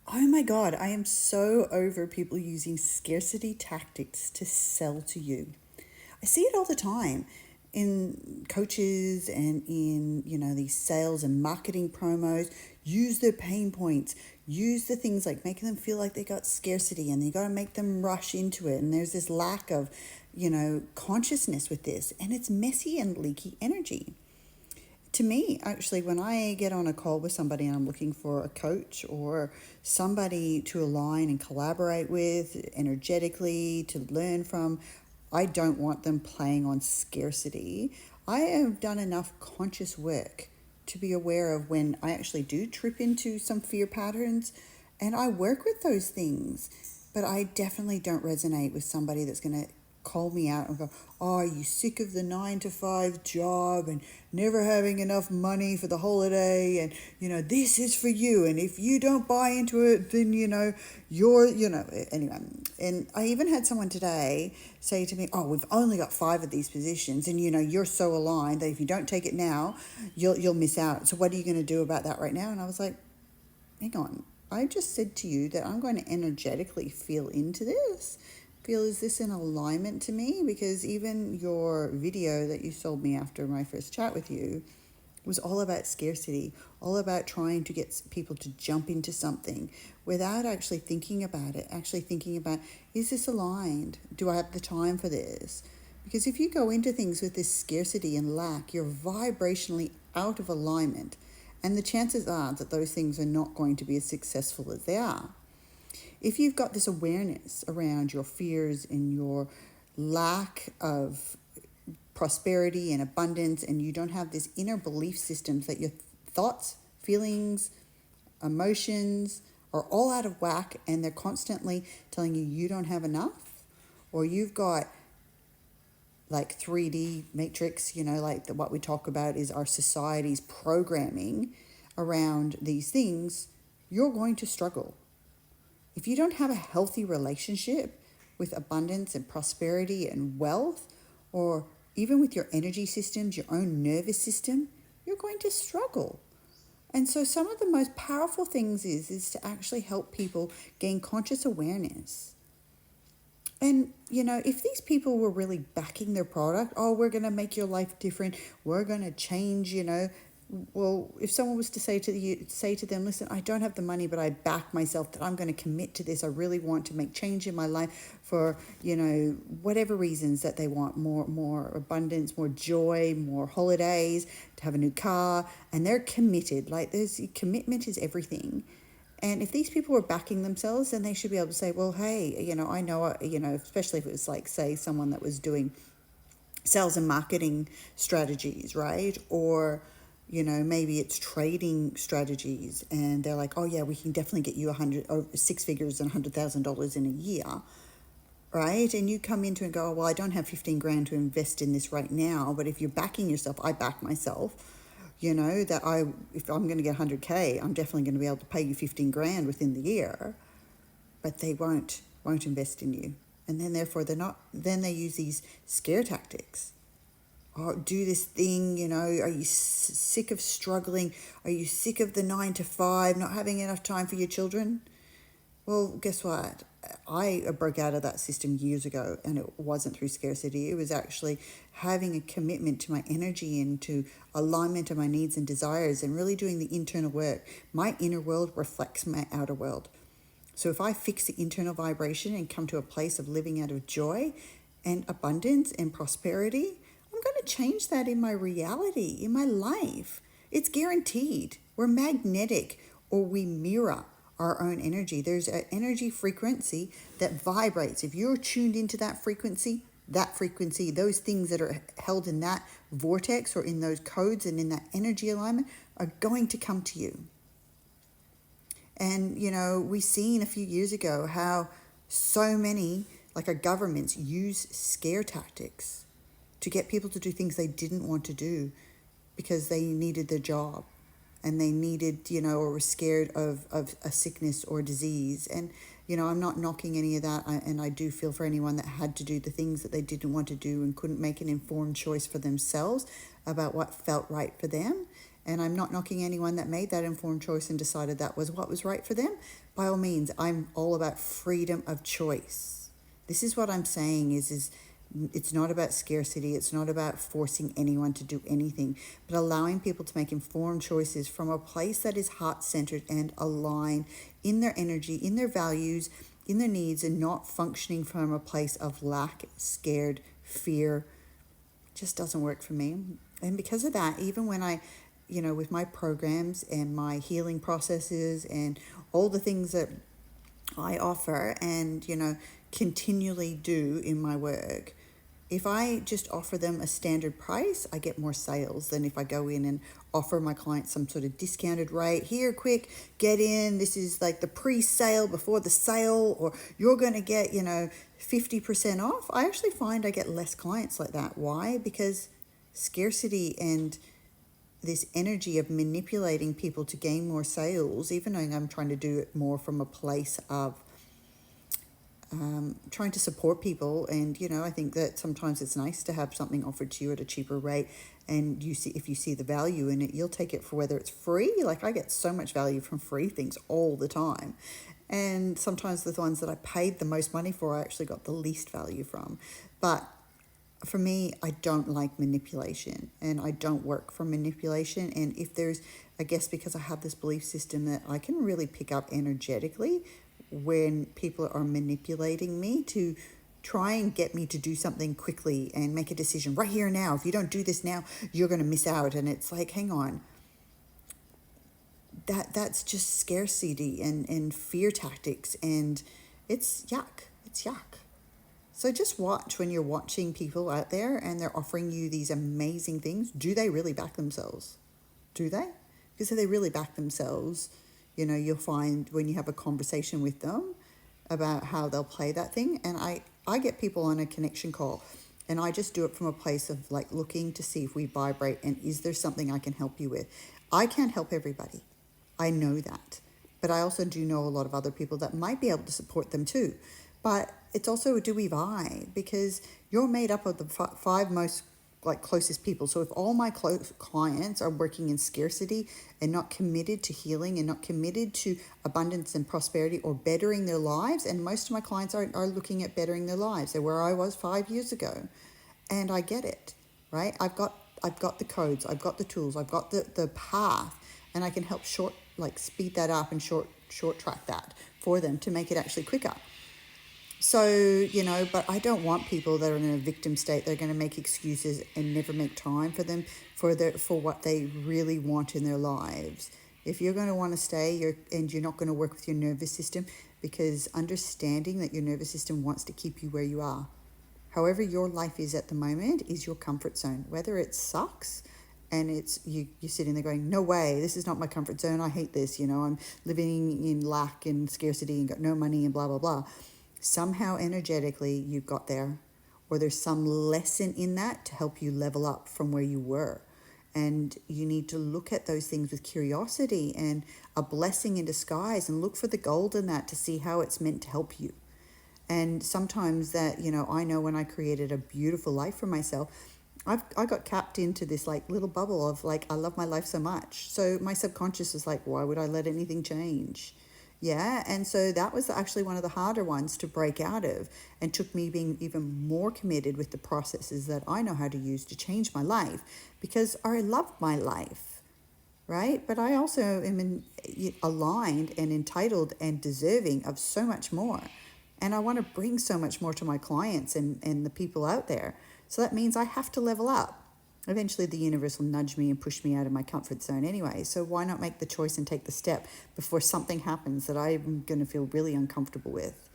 Oh my God, I am so over people using scarcity tactics to sell to you. I see it all the time in coaches and in, these sales and marketing promos. Use their pain points, use the things like making them feel like they got scarcity and they got to make them rush into it. And there's this lack of, consciousness with this, and it's messy and leaky energy. To me, actually, when I get on a call with somebody and I'm looking for a coach or somebody to align and collaborate with energetically, to learn from, I don't want them playing on scarcity. I have done enough conscious work to be aware of when I actually do trip into some fear patterns, and I work with those things. But I definitely don't resonate with somebody that's going to call me out and go, "Oh, are you sick of the 9 to 5 job and never having enough money for the holiday? And, this is for you. And if you don't buy into it, then, anyway." And I even had someone today say to me, "Oh, we've only got 5 of these positions. And, you're so aligned that if you don't take it now, you'll miss out. So what are you going to do about that right now?" And I was like, hang on. I just said to you that I'm going to energetically feel into this. Feel, is this in alignment to me? Because even your video that you sold me after my first chat with you was all about scarcity, all about trying to get people to jump into something without actually thinking about it, actually thinking about, is this aligned? Do I have the time for this? Because if you go into things with this scarcity and lack, you're vibrationally out of alignment. And the chances are that those things are not going to be as successful as they are. If you've got this awareness around your fears and your lack of prosperity and abundance, and you don't have this inner belief systems that your thoughts, feelings, emotions are all out of whack and they're constantly telling you don't have enough, or you've got like 3D matrix, like what we talk about is our society's programming around these things, you're going to struggle. If you don't have a healthy relationship with abundance and prosperity and wealth, or even with your energy systems, your own nervous system, you're going to struggle. And so some of the most powerful things is to actually help people gain conscious awareness. And, if these people were really backing their product, "Oh, we're going to make your life different. We're going to change, well, if someone was to say to them, "Listen, I don't have the money, but I back myself that I'm going to commit to this. I really want to make change in my life for, whatever reasons that they want, more abundance, more joy, more holidays, to have a new car," and they're committed. Like, commitment is everything. And if these people were backing themselves, then they should be able to say, "Well, hey, I know, especially if it was like, say, someone that was doing sales and marketing strategies, right? Or, maybe it's trading strategies, and they're like, "Oh yeah, we can definitely get you 100 or 6 figures and $100,000 in a year," right? And you come into and go, "Well, I don't have 15 grand to invest in this right now." But if you're backing yourself, I back myself, that if I'm going to get 100K, I'm definitely going to be able to pay you 15 grand within the year. But they won't invest in you. And then therefore then they use these scare tactics. "Oh, do this thing, are you sick of struggling? Are you sick of the 9 to 5, not having enough time for your children?" Well, guess what? I broke out of that system years ago, and it wasn't through scarcity. It was actually having a commitment to my energy and to alignment of my needs and desires, and really doing the internal work. My inner world reflects my outer world. So if I fix the internal vibration and come to a place of living out of joy and abundance and prosperity, I'm going to change that in my reality, in my life. It's guaranteed. We're magnetic, or we mirror our own energy. There's an energy frequency that vibrates. If you're tuned into that frequency, those things that are held in that vortex or in those codes and in that energy alignment are going to come to you. And, we seen a few years ago how so many, like our governments, use scare tactics to get people to do things they didn't want to do because they needed their job and they needed, or were scared of a sickness or disease. And, I'm not knocking any of that. And I do feel for anyone that had to do the things that they didn't want to do and couldn't make an informed choice for themselves about what felt right for them. And I'm not knocking anyone that made that informed choice and decided that was what was right for them. By all means, I'm all about freedom of choice. This is what I'm saying is it's not about scarcity. It's not about forcing anyone to do anything, but allowing people to make informed choices from a place that is heart-centered and aligned in their energy, in their values, in their needs, and not functioning from a place of lack, scared, fear. Just doesn't work for me. And because of that, even when I, with my programs and my healing processes and all the things that I offer and, continually do in my work, if I just offer them a standard price, I get more sales than if I go in and offer my clients some sort of discounted rate. Here, quick, get in. This is like the pre-sale before the sale, or you're going to get, 50% off. I actually find I get less clients like that. Why? Because scarcity and this energy of manipulating people to gain more sales, even though I'm trying to do it more from a place of trying to support people. And I think that sometimes it's nice to have something offered to you at a cheaper rate, and if you see the value in it, you'll take it for whether it's free. Like, I get so much value from free things all the time, and sometimes the ones that I paid the most money for I actually got the least value from. But for me, I don't like manipulation, and I don't work from manipulation. And if there's, I guess because I have this belief system that I can really pick up energetically when people are manipulating me to try and get me to do something quickly and make a decision right here and now. If you don't do this now, you're going to miss out. And it's like, hang on. That's just scarcity and fear tactics, and it's yuck. It's yuck. So just watch when you're watching people out there and they're offering you these amazing things. Do they really back themselves? Do they? Because if they really back themselves, you'll find when you have a conversation with them about how they'll play that thing. And I get people on a connection call, and I just do it from a place of like looking to see if we vibrate and is there something I can help you with. I can't help everybody. I know that. But I also do know a lot of other people that might be able to support them too. But it's also, do we vibe? Because you're made up of the five most closest people. So if all my close clients are working in scarcity and not committed to healing and not committed to abundance and prosperity or bettering their lives, and most of my clients are looking at bettering their lives. They're where I was 5 years ago, and I get it, right? I've got the codes, I've got the tools, I've got the path, and I can help speed that up and short track that for them to make it actually quicker. So, but I don't want people that are in a victim state. They're going to make excuses and never make time for them for what they really want in their lives. If you're going to want to stay, you're not going to work with your nervous system, because understanding that your nervous system wants to keep you where you are. However your life is at the moment is your comfort zone. Whether it sucks and it's you're sitting there going, no way, this is not my comfort zone. I hate this. I'm living in lack and scarcity and got no money and blah, blah, blah. Somehow energetically you got there, or there's some lesson in that to help you level up from where you were. And you need to look at those things with curiosity and a blessing in disguise, and look for the gold in that to see how it's meant to help you. And sometimes that, I know when I created a beautiful life for myself, I got capped into this little bubble of I love my life so much. So my subconscious is like, why would I let anything change? Yeah, and so that was actually one of the harder ones to break out of, and took me being even more committed with the processes that I know how to use to change my life, because I love my life, right? But I also am aligned and entitled and deserving of so much more. And I want to bring so much more to my clients and the people out there. So that means I have to level up. Eventually the universe will nudge me and push me out of my comfort zone anyway. So why not make the choice and take the step before something happens that I'm going to feel really uncomfortable with?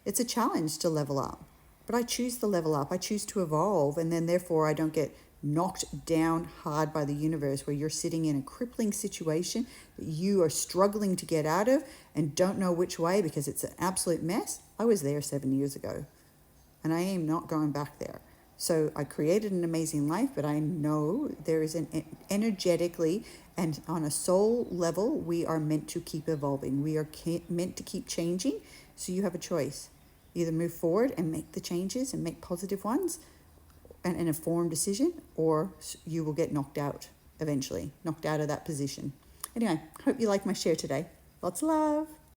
It's a challenge to level up, but I choose to level up. I choose to evolve, and then therefore I don't get knocked down hard by the universe where you're sitting in a crippling situation that you are struggling to get out of and don't know which way because it's an absolute mess. I was there 7 years ago, and I am not going back there. So I created an amazing life, but I know there is energetically and on a soul level, we are meant to keep evolving. We are meant to keep changing. So you have a choice. Either move forward and make the changes and make positive ones and an informed decision, or you will get knocked out eventually, knocked out of that position. Anyway, hope you like my share today. Lots of love.